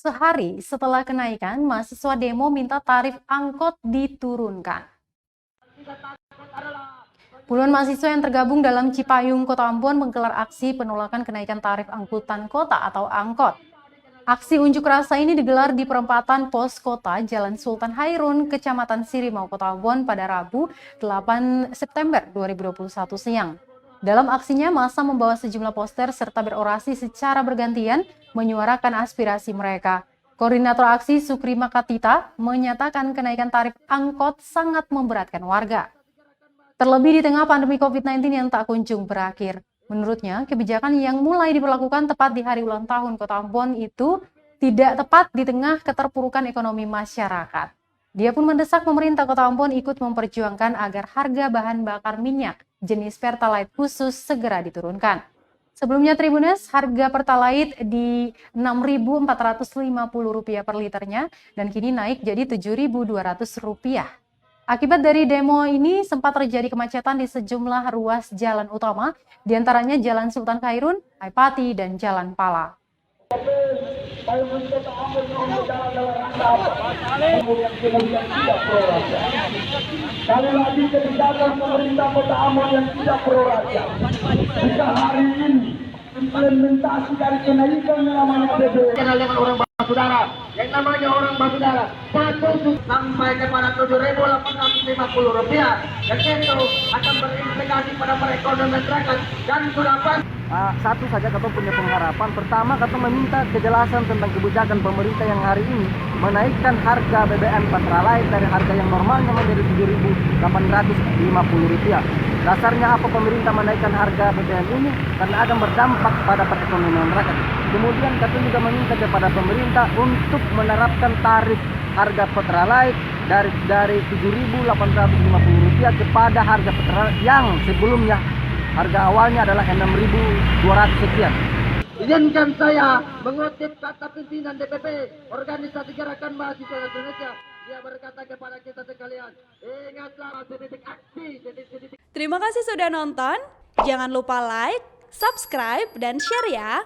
Sehari setelah kenaikan, mahasiswa demo minta tarif angkot diturunkan. Puluhan mahasiswa yang tergabung dalam Cipayung, Kota Ambon menggelar aksi penolakan kenaikan tarif angkutan kota atau angkot. Aksi unjuk rasa ini digelar di perempatan Pos Kota Jalan Sultan Hairun, Kecamatan Sirimau, Kota Ambon pada Rabu 8 September 2021 siang. Dalam aksinya, massa membawa sejumlah poster serta berorasi secara bergantian menyuarakan aspirasi mereka. Koordinator aksi Sukri Makatita menyatakan kenaikan tarif angkot sangat memberatkan warga. Terlebih di tengah pandemi COVID-19 yang tak kunjung berakhir. Menurutnya, kebijakan yang mulai diberlakukan tepat di hari ulang tahun Kota Ambon itu tidak tepat di tengah keterpurukan ekonomi masyarakat. Dia pun mendesak pemerintah Kota Ambon ikut memperjuangkan agar harga bahan bakar minyak jenis Pertalite khusus segera diturunkan. Sebelumnya Tribunes, harga Pertalite di Rp6.450 per liternya dan kini naik jadi Rp7.200. Akibat dari demo ini sempat terjadi kemacetan di sejumlah ruas jalan utama, diantaranya Jalan Sultan Khairun, Aipati, dan Jalan Pala. Sekali lagi kebijakan pemerintah Kota Ambon yang tidak pro rakyat. Jika hari ini implementasi dari kenaikan yang namanya BBM dengan orang Basudara, yang namanya orang Basudara satu sampai kepada Rp7.850, yang itu akan berimplikasi pada perekonomian rakyat dan sudah pasti. Satu saja Katong punya pengharapan. Pertama, Katong meminta kejelasan tentang kebijakan pemerintah yang hari ini menaikkan harga BBM Pertalite dari harga yang normalnya menjadi Rp7.850. Dasarnya apa pemerintah menaikkan harga BBM ini? Karena akan berdampak pada perekonomian rakyat. Kemudian Katong juga meminta kepada pemerintah untuk menerapkan tarif harga Pertalite dari Rp7.850 kepada harga Pertalite yang sebelumnya harga awalnya adalah Rp6.200 sekian. Izinkan saya mengutip kata pimpinan DPP Organisasi Gerakan Mahasiswa Indonesia. Dia berkata kepada kita sekalian, ingatlah titik aksi. Terima kasih sudah nonton. Jangan lupa like, subscribe, dan share ya.